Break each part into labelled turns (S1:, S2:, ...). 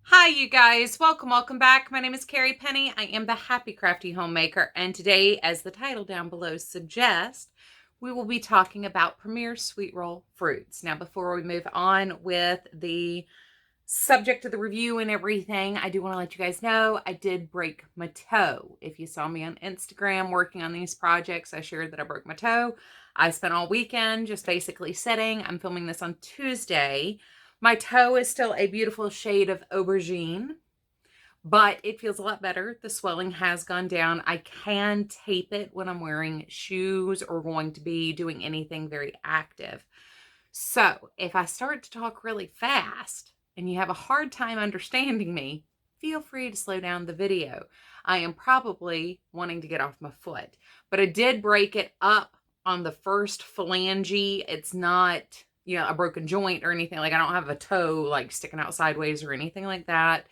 S1: Hi, you guys. Welcome back. My name is Carrie Penny. I am the Happy Crafty Homemaker, and today, as the title down below suggests, we will be talking about Premier Sweet Roll Fruits. Now, before we move on with the subject of the review and everything, I do want to let you guys know I did break my toe. If you saw me on Instagram working on these projects, I shared that I broke my toe. I spent all weekend just basically sitting. I'm filming this on Tuesday. My toe is still a beautiful shade of aubergine, but it feels a lot better. The swelling has gone down. I can tape it when I'm wearing shoes or going to be doing anything very active. So if I start to talk really fast and you have a hard time understanding me, feel free to slow down the video. I am probably wanting to get off my foot, but I did break it up on the first phalange. It's not, a broken joint or anything. Like, I don't have a toe like sticking out sideways or anything like that.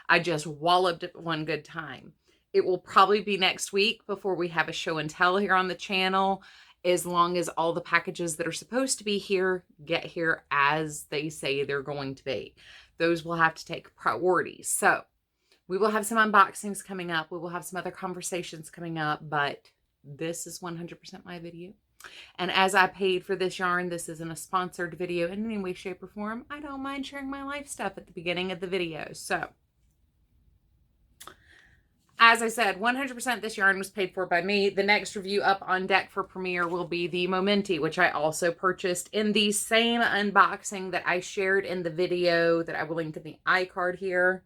S1: I just walloped it one good time. It will probably be next week before we have a show and tell here on the channel, as long as all the packages that are supposed to be here get here as they say they're going to be. Those will have to take priority. So we will have some unboxings coming up. We will have some other conversations coming up, but this is 100% my video. And as I paid for this yarn, this isn't a sponsored video in any way, shape, or form. I don't mind sharing my life stuff at the beginning of the video. So, as I said, 100% this yarn was paid for by me. The next review up on deck for Premier will be the Momenti, which I also purchased in the same unboxing that I shared in the video that I will link in the iCard here.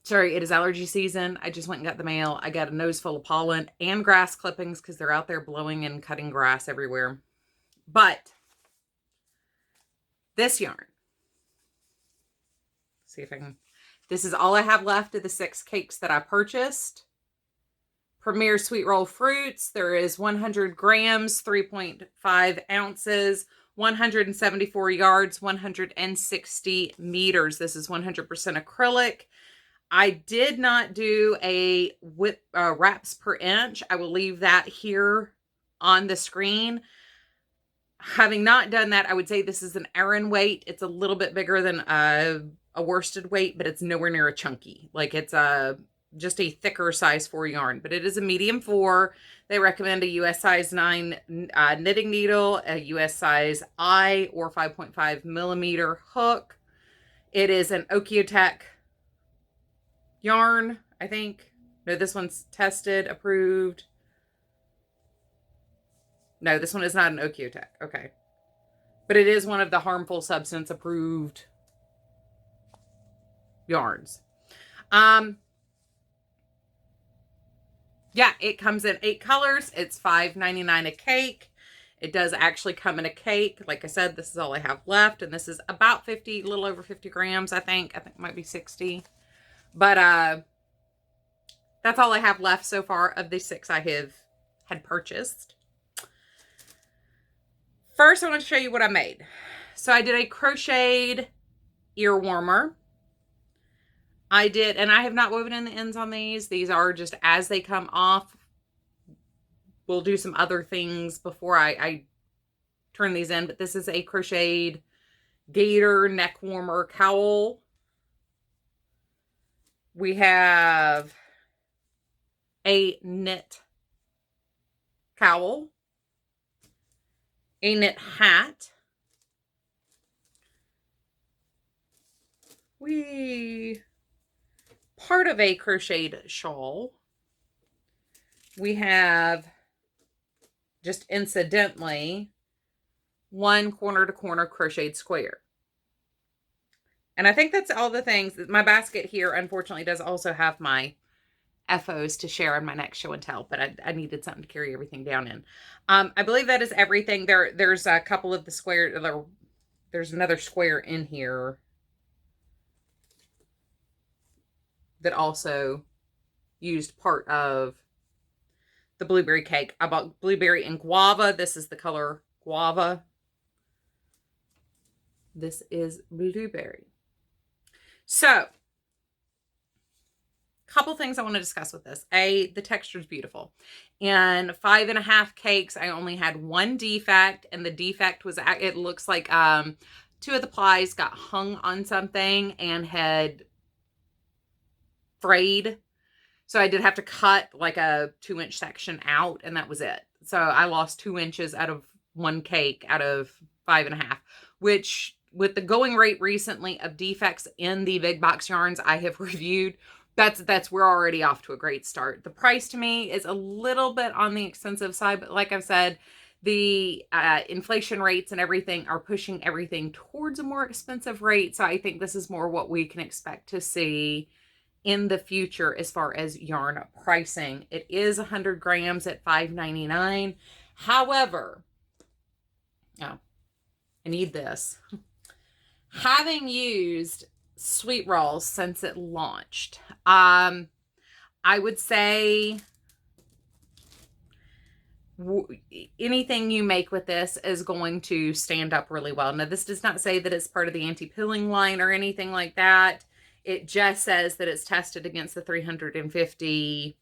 S1: Sorry, it is allergy season. I just went and got the mail. I got a nose full of pollen and grass clippings because they're out there blowing and cutting grass everywhere. But this yarn, see if I can, this is all I have left of the 6 cakes that I purchased. Premier Sweet Roll Fruits. There is 100 grams, 3.5 ounces, 174 yards, 160 meters. This is 100% acrylic. I did not do a WIP wraps per inch. I will leave that here on the screen. Having not done that, I would say this is an Aran weight. It's a little bit bigger than a worsted weight, but it's nowhere near a chunky. Like, it's just a thicker size 4 yarn, but it is a medium 4. They recommend a US size 9 knitting needle, a US size I or 5.5 millimeter hook. It is an Okiotech yarn, I think. No, this one's tested, approved. No, this one is not an Okiotech. Okay. But it is one of the harmful substance approved yarns. Yeah, it comes in 8 colors. It's $5.99 a cake. It does actually come in a cake. Like I said, this is all I have left. And this is about 50, a little over 50 grams, I think. I think it might be 60. But that's all I have left so far of the 6 I had purchased. First, I want to show you what I made. So I did a crocheted ear warmer. I did, and I have not woven in the ends on these. These are just as they come off. We'll do some other things before I turn these in, but this is a crocheted gator neck warmer cowl. We have a knit cowl, a knit hat. Part of a crocheted shawl. We have, just incidentally, 1 corner to corner crocheted square. And I think that's all the things. My basket here, unfortunately, does also have my FOs to share in my next show and tell, but I needed something to carry everything down in. I believe that is everything. There's a couple of the square, there's another square in here that also used part of the blueberry cake. I bought blueberry and guava. This is the color guava. This is blueberry. So, couple things I want to discuss with this. The texture is beautiful. In 5.5 cakes, I only had 1 defect, and the defect was, it looks like two of the plies got hung on something and had frayed. So I did have to cut like a 2-inch section out, and that was it. So I lost 2 inches out of one cake out of 5.5, which with the going rate recently of defects in the big box yarns I have reviewed, we're already off to a great start. The price to me is a little bit on the expensive side, but like I've said, the inflation rates and everything are pushing everything towards a more expensive rate. So I think this is more what we can expect to see in the future as far as yarn pricing. It is 100 grams at $5.99. However, oh, I need this. Having used Sweet Rolls since it launched, I would say anything you make with this is going to stand up really well. Now, this does not say that it's part of the anti-pilling line or anything like that. It just says that it's tested against the 350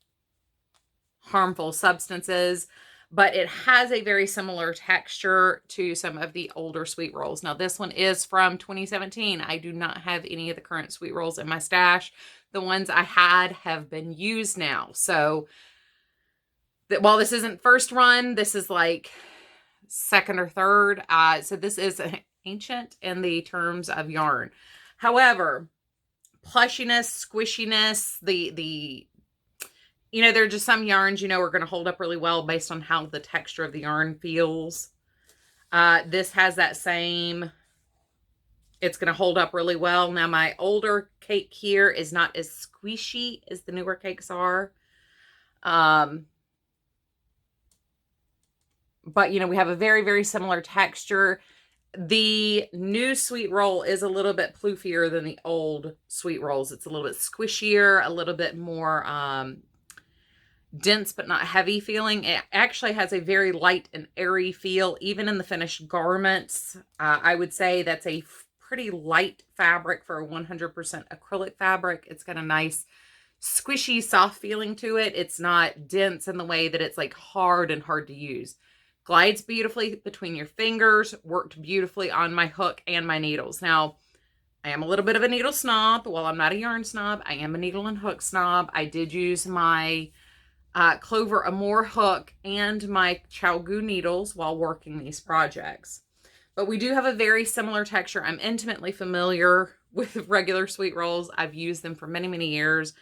S1: harmful substances, but it has a very similar texture to some of the older Sweet Rolls. Now, this one is from 2017. I do not have any of the current Sweet Rolls in my stash. The ones I had have been used now. So while this isn't first run, this is like second or third. So this is ancient in the terms of yarn. However, plushiness, squishiness, there are just some yarns, are going to hold up really well based on how the texture of the yarn feels. This has that same, it's going to hold up really well. Now, my older cake here is not as squishy as the newer cakes are. But, we have a very, very similar texture. The new Sweet Roll is a little bit ploofier than the old Sweet Rolls. It's a little bit squishier, a little bit more dense but not heavy feeling. It actually has a very light and airy feel, even in the finished garments. I would say that's a pretty light fabric for a 100% acrylic fabric. It's got a nice squishy, soft feeling to it. It's not dense in the way that it's like hard and hard to use. Glides beautifully between your fingers, worked beautifully on my hook and my needles. Now, I am a little bit of a needle snob. Well, I'm not a yarn snob. I am a needle and hook snob. I did use my Clover Amour hook and my ChowGoo needles while working these projects. But we do have a very similar texture. I'm intimately familiar with regular Sweet Rolls. I've used them for many, many years,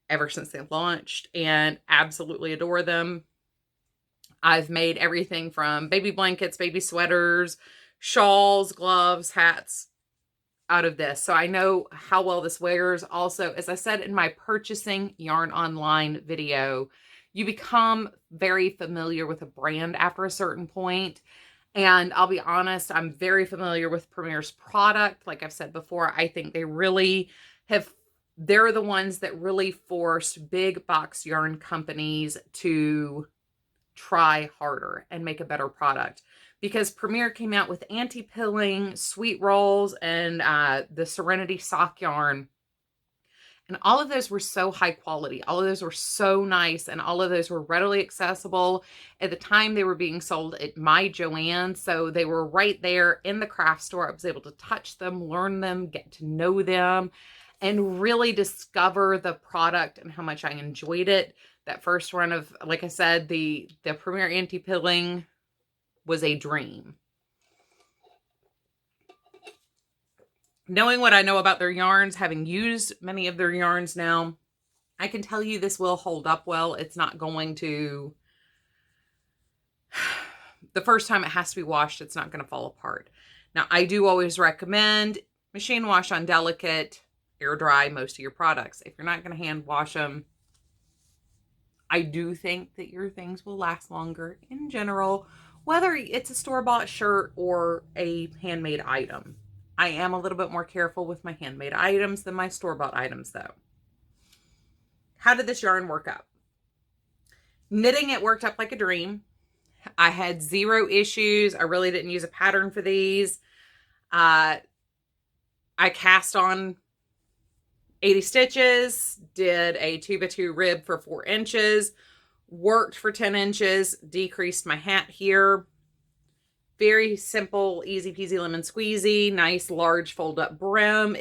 S1: ever since they launched, and absolutely adore them. I've made everything from baby blankets, baby sweaters, shawls, gloves, hats out of this. So I know how well this wears. Also, as I said in my purchasing yarn online video, you become very familiar with a brand after a certain point. And I'll be honest, I'm very familiar with Premier's product. Like I've said before, I think they really they're the ones that really forced big box yarn companies to try harder and make a better product, because Premier came out with anti-pilling Sweet Rolls and the Serenity sock yarn, and all of those were so high quality, all of those were so nice, and all of those were readily accessible. At the time, they were being sold at my Joann, so they were right there in the craft store. I was able to touch them, learn them, get to know them, and really discover the product and how much I enjoyed it. That first run of, like I said, the Premier anti-pilling was a dream. Knowing what I know about their yarns, having used many of their yarns now, I can tell you this will hold up well. It's not going to, the first time it has to be washed, it's not going to fall apart. Now, I do always recommend machine wash on delicate, air dry most of your products. If you're not going to hand wash them, I do think that your things will last longer in general, whether it's a store-bought shirt or a handmade item. I am a little bit more careful with my handmade items than my store-bought items, though. How did this yarn work up? Knitting, it worked up like a dream. I had 0 issues. I really didn't use a pattern for these. I cast on 80 stitches, did a 2x2 rib for 4 inches, worked for 10 inches, decreased my hat here, Very simple, easy peasy lemon squeezy, nice large fold up brim.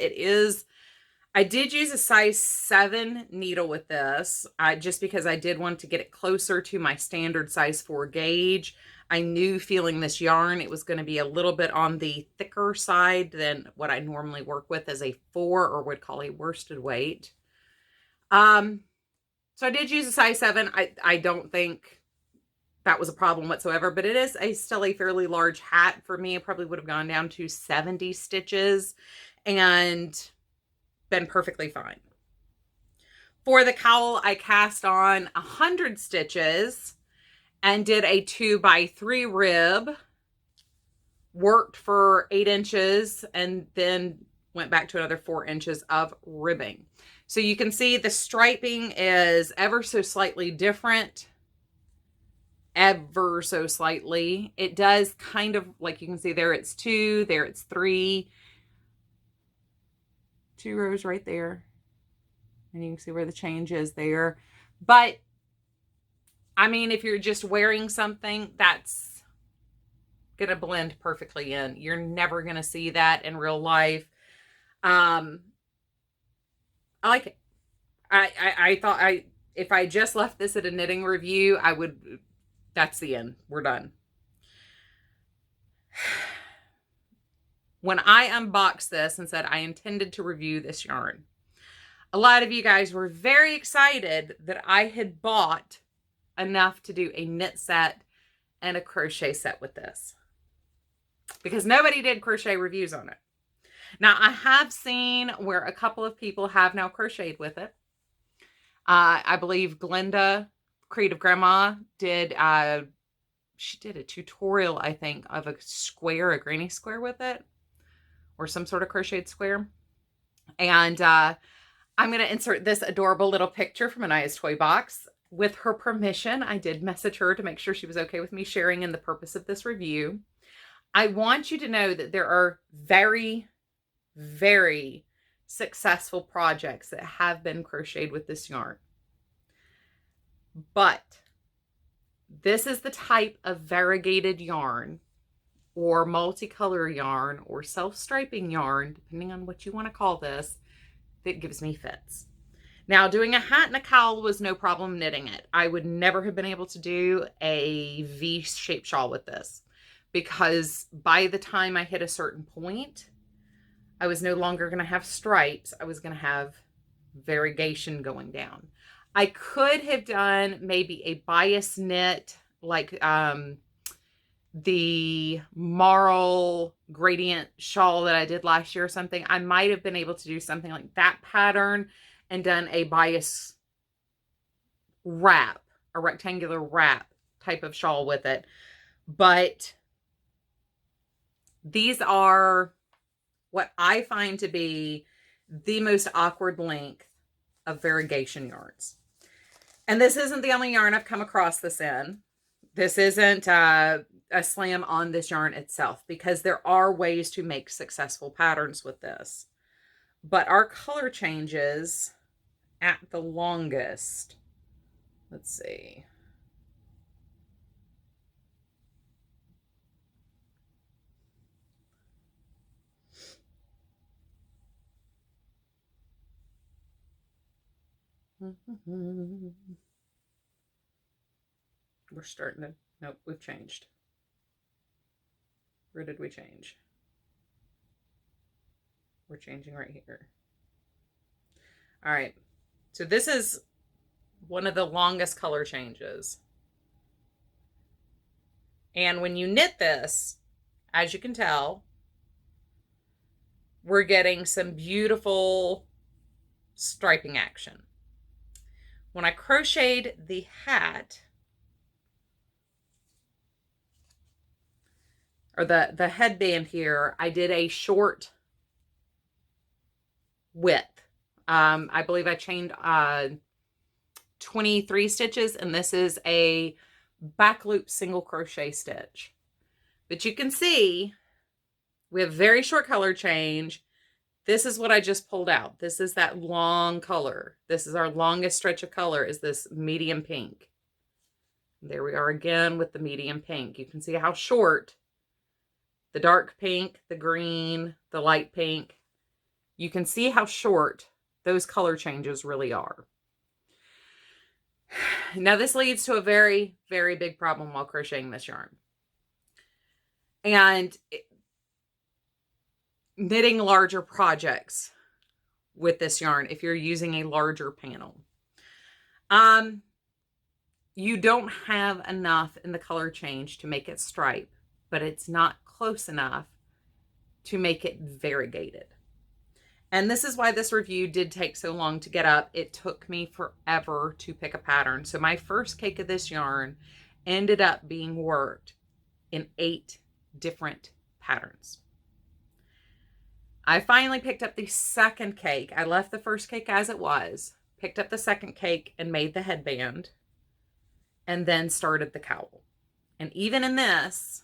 S1: I did use a size 7 needle with this, just because I did want to get it closer to my standard size 4 gauge. I knew feeling this yarn, it was going to be a little bit on the thicker side than what I normally work with as a 4, or would call a worsted weight. So I did use a size 7. I don't think that was a problem whatsoever, but it is still a fairly large hat. For me, it probably would have gone down to 70 stitches and been perfectly fine. For the cowl, I cast on 100 stitches and did a 2x3 rib, worked for 8 inches, and then went back to another 4 inches of ribbing. So you can see the striping is ever so slightly different. Ever so slightly. It does kind of, like you can see there it's 2, there it's 3. 2 rows right there. And you can see where the change is there. But, I mean, if you're just wearing something, that's going to blend perfectly in. You're never going to see that in real life. I like it. I thought if I just left this at a knitting review, that's the end. We're done. When I unboxed this and said I intended to review this yarn, a lot of you guys were very excited that I had bought enough to do a knit set and a crochet set with this, because nobody did crochet reviews on it. Now, I have seen where a couple of people have now crocheted with it. I believe Glenda, Creative Grandma, she did a tutorial, I think, of a granny square with it, or some sort of crocheted square. And I'm going to insert this adorable little picture from Anaya's toy box. With her permission, I did message her to make sure she was okay with me sharing in the purpose of this review. I want you to know that there are very, very successful projects that have been crocheted with this yarn. But this is the type of variegated yarn, or multicolor yarn, or self-striping yarn, depending on what you want to call this, that gives me fits. Now, doing a hat and a cowl was no problem knitting it. I would never have been able to do a V-shaped shawl with this, because by the time I hit a certain point, I was no longer going to have stripes. I was going to have variegation going down. I could have done maybe a bias knit, like the Marl gradient shawl that I did last year or something. I might have been able to do something like that pattern and done a bias wrap, a rectangular wrap type of shawl with it. But these are what I find to be the most awkward length of variegation yarns. And this isn't the only yarn I've come across this in. This isn't a slam on this yarn itself, because there are ways to make successful patterns with this. But our color changes at the longest. Let's see. We're starting to, nope, we've changed. Where did we change? We're changing right here. All right. So this is one of the longest color changes. And when you knit this, as you can tell, we're getting some beautiful striping action. When I crocheted the hat, or the headband here, I did a short width. I believe I chained 23 stitches, and this is a back loop single crochet stitch. But you can see we have very short color change. This is what I just pulled out. This is that long color. This is our longest stretch of color, is this medium pink. There we are again with the medium pink. You can see how short the dark pink, the green, the light pink. You can see how short those color changes really are. Now this leads to a very, very big problem while crocheting this yarn. And knitting larger projects with this yarn, if you're using a larger panel. You don't have enough in the color change to make it stripe, but it's not close enough to make it variegated. And this is why this review did take so long to get up. It took me forever to pick a pattern. So my first cake of this yarn ended up being worked in 8 different patterns. I finally picked up the second cake. I left the first cake as it was, picked up the second cake and made the headband, and then started the cowl. And even in this,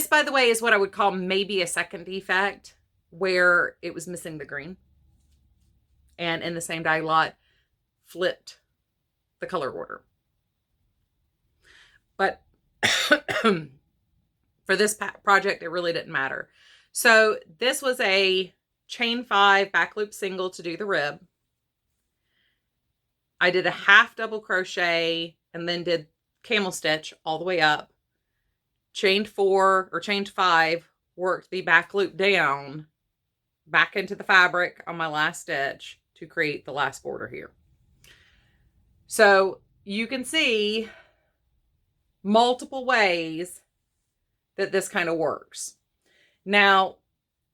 S1: by the way, is what I would call maybe a second defect, where it was missing the green. And in the same dye lot, flipped the color order. But for this project, it really didn't matter. So this was a chain 5 back loop single to do the rib. I did a half double crochet and then did camel stitch all the way up. Chained 4 or chained 5, worked the back loop down back into the fabric on my last stitch to create the last border here. So you can see multiple ways that this kind of works. Now,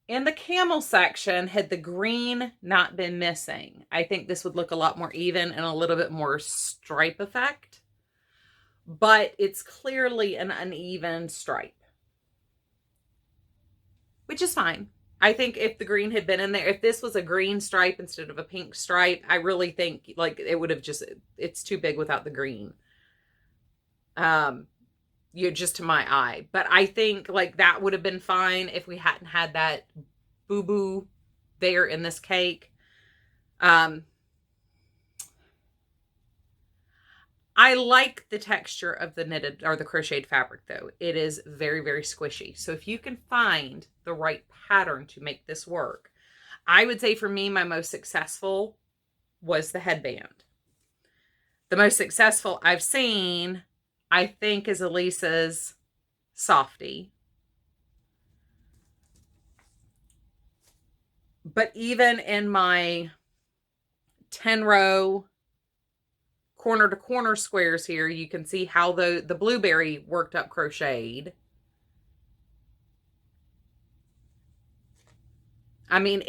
S1: in the camel section, had the green not been missing, I think this would look a lot more even and a little bit more stripe effect. But it's clearly an uneven stripe, which is fine. I think if the green had been in there, if this was a green stripe instead of a pink stripe, I really think like it would have just, it's too big without the green. Just to my eye. But I think like that would have been fine if we hadn't had that boo-boo there in this cake. I like the texture of the knitted or the crocheted fabric though. It is very, very squishy. So if you can find the right pattern to make this work, I would say for me, my most successful was the headband. The most successful I've seen, I think, is Elisa's Softy. But even in my 10-row corner to corner squares here, you can see how the blueberry worked up crocheted. I mean,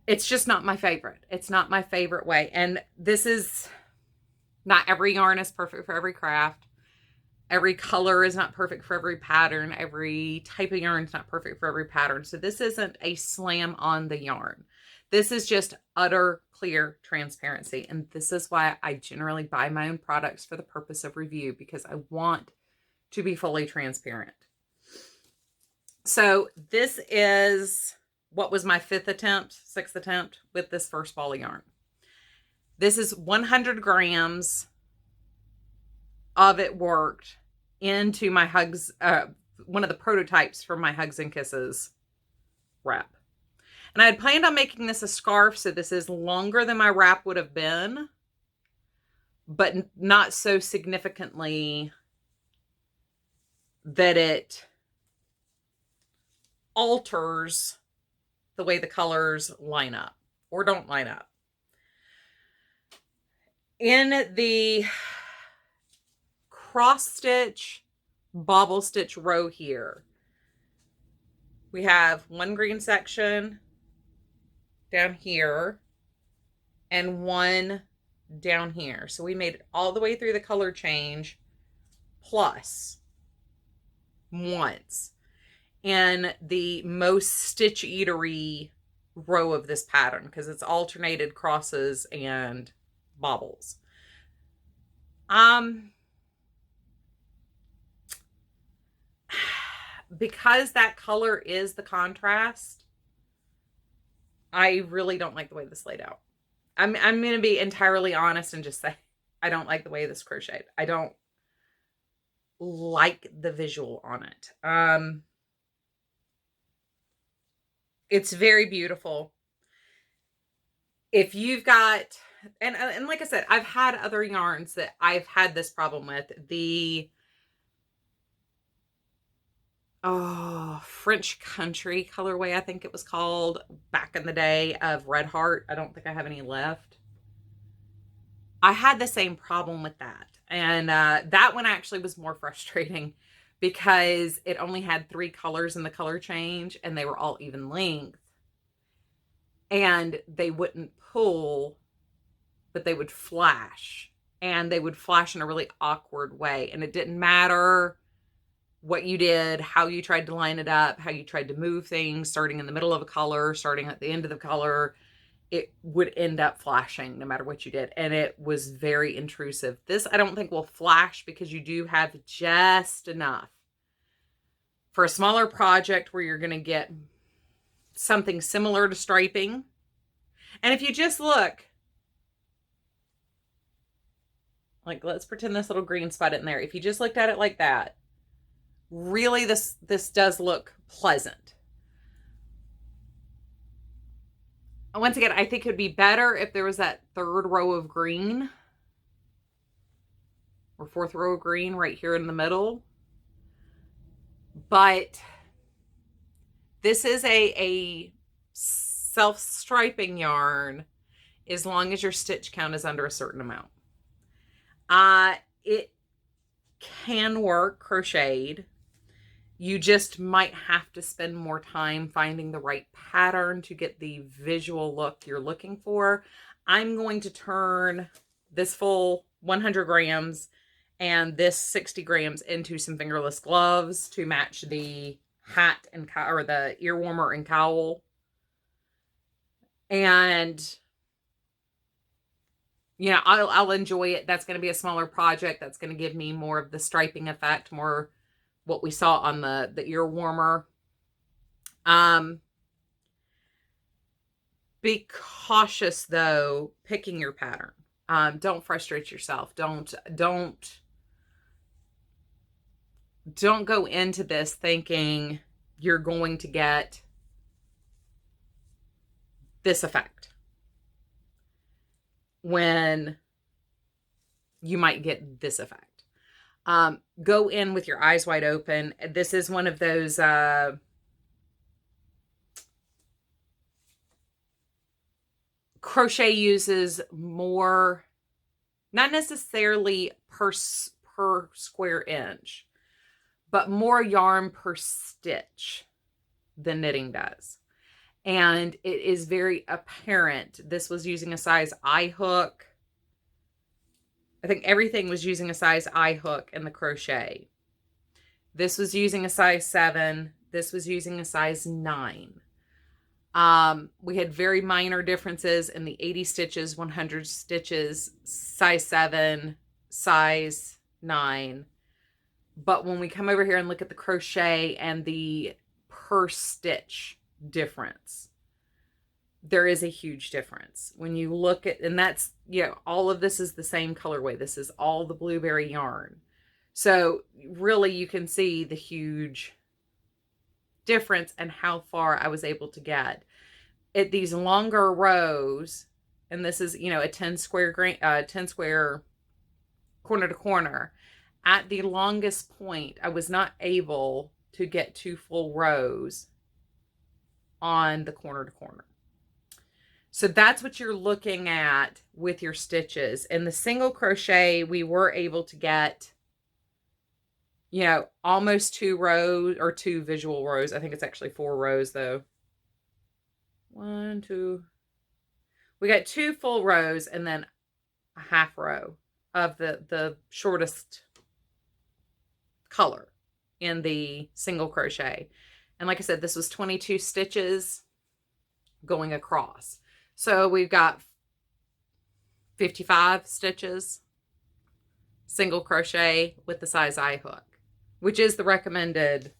S1: it's just not my favorite. It's not my favorite way. And this is not every yarn is perfect for every craft. Every color is not perfect for every pattern. Every type of yarn is not perfect for every pattern. So this isn't a slam on the yarn. This is just utter clear transparency. And this is why I generally buy my own products for the purpose of review, because I want to be fully transparent. So this is what was my 6th attempt with this first ball of yarn. This is 100 grams of it worked into my Hugs, one of the prototypes for my Hugs and Kisses wrap. And I had planned on making this a scarf, so this is longer than my wrap would have been, but not so significantly that it alters the way the colors line up or don't line up. In the cross stitch, bobble stitch row here, we have one green section down here and one down here. So we made it all the way through the color change plus once in the most stitch eatery row of this pattern, because it's alternated crosses and bobbles. Because that color is the contrast, I really don't like the way this laid out. I'm going to be entirely honest and just say I don't like the way this crocheted. I don't. like the visual on it. It's very beautiful. If you've got, and like I said, I've had other yarns that I've had this problem with. The French Country colorway, I think it was called, back in the day, of Red Heart. I don't think I have any left. I had the same problem with that. And that one actually was more frustrating because it only had 3 colors in the color change and they were all even length. And they wouldn't pull, but they would flash. And they would flash in a really awkward way. And it didn't matter what you did, how you tried to line it up, how you tried to move things, starting in the middle of a color, starting at the end of the color, it would end up flashing no matter what you did. And it was very intrusive. This, I don't think, will flash because you do have just enough for a smaller project where you're going to get something similar to striping. And if you just look, like, let's pretend this little green spot in there. If you just looked at it like that, really this does look pleasant. Once again, I think it would be better if there was that 3rd row of green or 4th row of green right here in the middle. But this is a self-striping yarn as long as your stitch count is under a certain amount. It can work crocheted. You just might have to spend more time finding the right pattern to get the visual look you're looking for. I'm going to turn this full 100 grams and this 60 grams into some fingerless gloves to match the hat and or the ear warmer and cowl. And you know, I'll enjoy it. That's going to be a smaller project. That's going to give me more of the striping effect, more what we saw on the ear warmer. Be cautious though, picking your pattern. Don't frustrate yourself. Don't go into this thinking you're going to get this effect when you might get this effect. Go in with your eyes wide open. This is one of those crochet uses more, not necessarily per square inch, but more yarn per stitch than knitting does. And it is very apparent. This was using a size I hook. I think everything was using a size I hook in the crochet. This was using a size 7. This was using a size 9. We had very minor differences in the 80 stitches, 100 stitches, size 7, size 9. But when we come over here and look at the crochet and the per stitch difference, there is a huge difference when you look at, and that's, you know, all of this is the same colorway. This is all the blueberry yarn. So really you can see the huge difference and how far I was able to get at these longer rows. And this is, you know, a 10 square corner to corner. At the longest point, I was not able to get 2 full rows on the corner to corner. So that's what you're looking at with your stitches. In the single crochet, we were able to get, you know, almost 2 rows, or 2 visual rows. I think it's actually 4 rows though. 1, 2. We got 2 full rows and then a half row of the shortest color in the single crochet. And like I said, this was 22 stitches going across. So we've got 55 stitches single crochet with the size I hook, which is the recommended.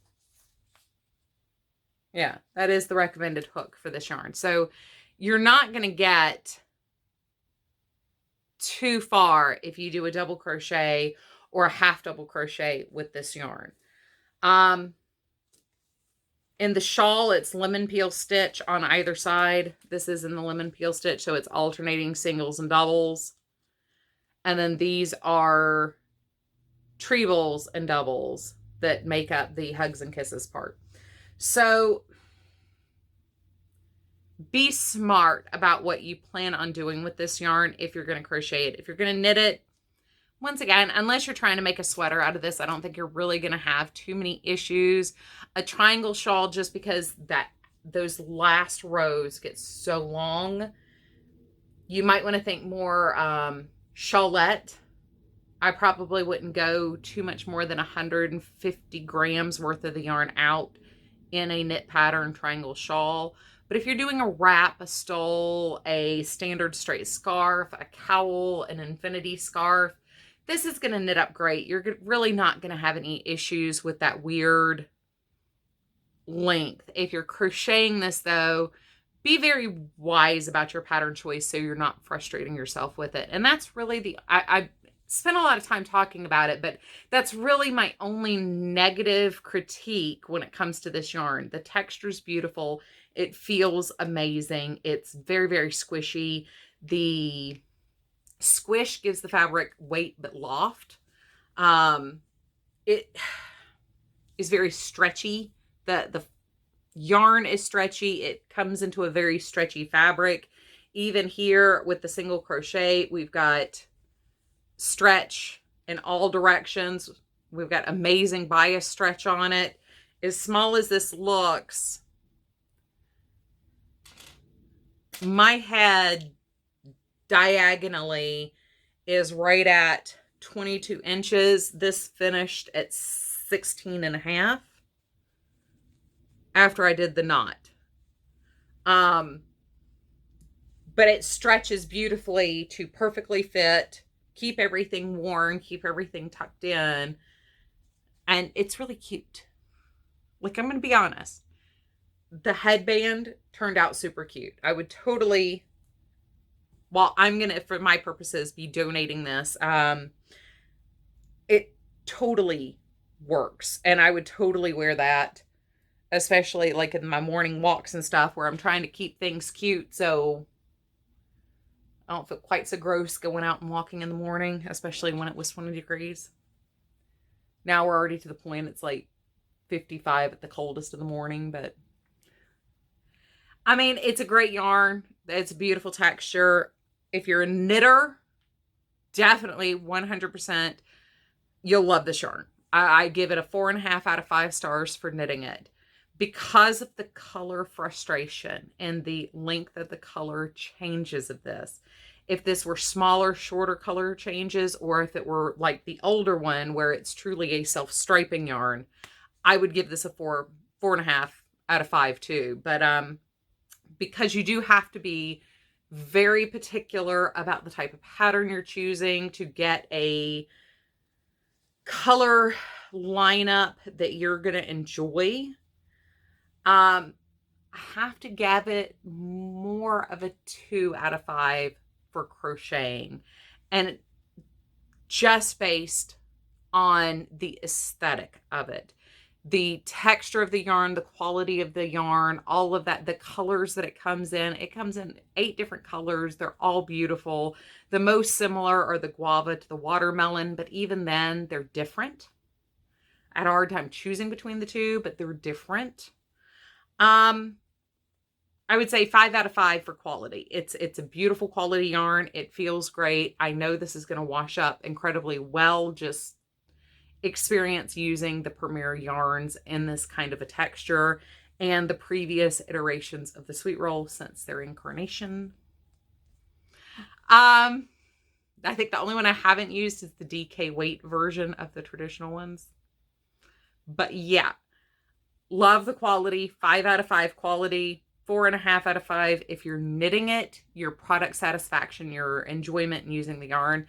S1: Yeah, that is the recommended hook for this yarn. So you're not going to get too far if you do a double crochet, or a half double crochet with this yarn. In the shawl, it's lemon peel stitch on either side. This is in the lemon peel stitch, so it's alternating singles and doubles. And then these are trebles and doubles that make up the hugs and kisses part. So be smart about what you plan on doing with this yarn if you're going to crochet it. If you're going to knit it, once again, unless you're trying to make a sweater out of this, I don't think you're really going to have too many issues. A triangle shawl, just because those last rows get so long, you might want to think more shawlette. I probably wouldn't go too much more than 150 grams worth of the yarn out in a knit pattern triangle shawl. But if you're doing a wrap, a stole, a standard straight scarf, a cowl, an infinity scarf, this is going to knit up great. You're really not going to have any issues with that weird length. If you're crocheting this, though, be very wise about your pattern choice so you're not frustrating yourself with it. And that's really I spent a lot of time talking about it, but that's really my only negative critique when it comes to this yarn. The texture's beautiful. It feels amazing. It's very, very squishy. The squish gives the fabric weight but loft. It is very stretchy. The yarn is stretchy. It comes into a very stretchy fabric. Even here with the single crochet, we've got stretch in all directions. We've got amazing bias stretch on it. As small as this looks, my head diagonally is right at 22 inches. This finished at 16 and a half after I did the knot. But it stretches beautifully to perfectly fit, keep everything worn, keep everything tucked in. And it's really cute. Like, I'm going to be honest. The headband turned out super cute. I would totally, well, I'm going to, for my purposes, be donating this. It totally works. And I would totally wear that, especially like in my morning walks and stuff where I'm trying to keep things cute. So I don't feel quite so gross going out and walking in the morning, especially when it was 20 degrees. Now we're already to the point it's like 55 at the coldest of the morning, but I mean, it's a great yarn. It's a beautiful texture. If you're a knitter, definitely 100%, you'll love this yarn. I give it a 4.5 out of 5 stars for knitting it because of the color frustration and the length of the color changes of this. If this were smaller, shorter color changes, or if it were like the older one where it's truly a self-striping yarn, I would give this a 4.5 out of 5 too. But because you do have to be very particular about the type of pattern you're choosing to get a color lineup that you're going to enjoy, I have to give it more of a 2 out of 5 for crocheting, and just based on the aesthetic of it. The texture of the yarn, the quality of the yarn, all of that, the colors that it comes in 8 different colors. They're all beautiful. The most similar are the guava to the watermelon, but even then they're different. I had a hard time choosing between the two, but they're different. I would say 5 out of 5 for quality. It's a beautiful quality yarn. It feels great. I know this is going to wash up incredibly well. Just experience using the Premier yarns in this kind of a texture and the previous iterations of the sweet roll since their incarnation. I think the only one I haven't used is the DK weight version of the traditional ones. But yeah, love the quality. 5 out of 5 quality. 4.5 out of 5 if you're knitting it, your product satisfaction, your enjoyment in using the yarn.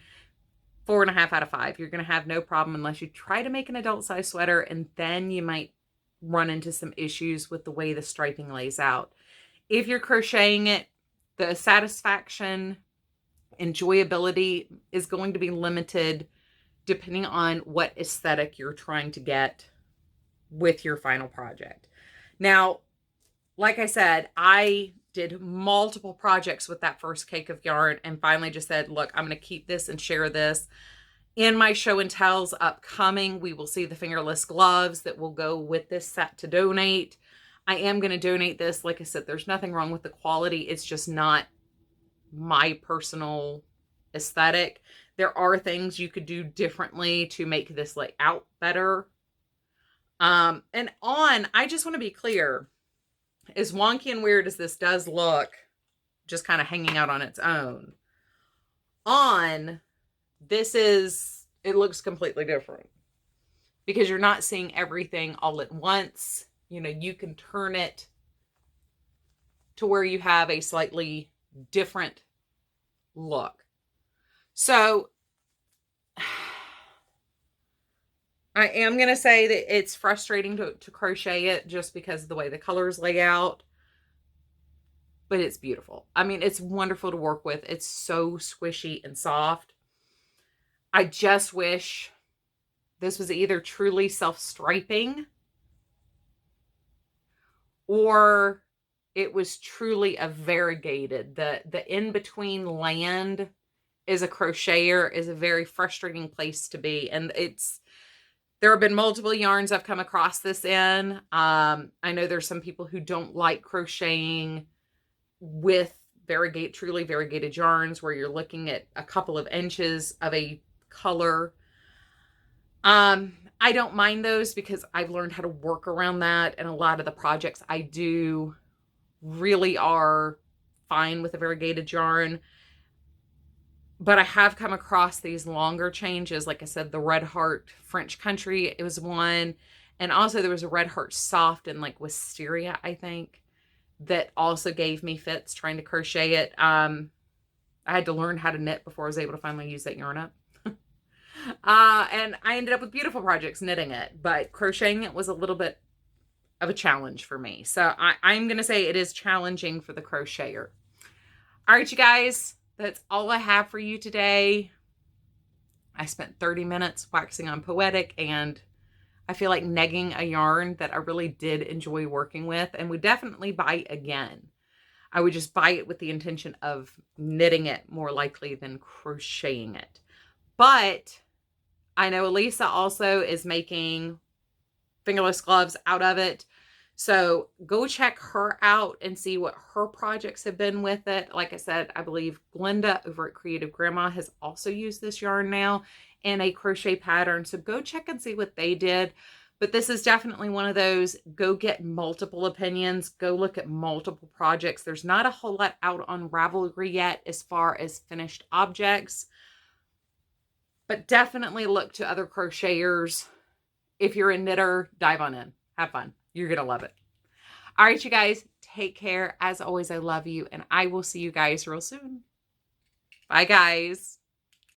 S1: 4.5 out of 5. You're going to have no problem unless you try to make an adult size sweater, and then you might run into some issues with the way the striping lays out. If you're crocheting it, the satisfaction, enjoyability is going to be limited depending on what aesthetic you're trying to get with your final project. Now, like I said, I did multiple projects with that first cake of yarn and finally just said, look, I'm going to keep this and share this. In my show and tells upcoming, we will see the fingerless gloves that will go with this set to donate. I am going to donate this. Like I said, there's nothing wrong with the quality. It's just not my personal aesthetic. There are things you could do differently to make this layout better. I just want to be clear, as wonky and weird as this does look, just kind of hanging out on its own, it looks completely different because you're not seeing everything all at once. You know, you can turn it to where you have a slightly different look. So I am going to say that it's frustrating to crochet it just because of the way the colors lay out, but it's beautiful. I mean, it's wonderful to work with. It's so squishy and soft. I just wish this was either truly self-striping or it was truly a variegated. The in-between land as a crocheter is a very frustrating place to be. And there have been multiple yarns I've come across this in. I know there's some people who don't like crocheting with truly variegated yarns where you're looking at a couple of inches of a color. I don't mind those because I've learned how to work around that. And a lot of the projects I do really are fine with a variegated yarn. But I have come across these longer changes. Like I said, the Red Heart French Country, it was one. And also there was a Red Heart Soft and like Wisteria, I think, that also gave me fits trying to crochet it. I had to learn how to knit before I was able to finally use that yarn up. And I ended up with beautiful projects knitting it, but crocheting it was a little bit of a challenge for me. So I'm going to say it is challenging for the crocheter. All right, you guys, that's all I have for you today. I spent 30 minutes waxing on Poetic, and I feel like negging a yarn that I really did enjoy working with and would definitely buy again. I would just buy it with the intention of knitting it more likely than crocheting it. But I know Elisa also is making fingerless gloves out of it. So go check her out and see what her projects have been with it. Like I said, I believe Glenda over at Creative Grandma has also used this yarn now in a crochet pattern. So go check and see what they did. But this is definitely one of those, go get multiple opinions, go look at multiple projects. There's not a whole lot out on Ravelry yet as far as finished objects. But definitely look to other crocheters. If you're a knitter, dive on in. Have fun. You're going to love it. All right, you guys, take care. As always, I love you, and I will see you guys real soon. Bye, guys.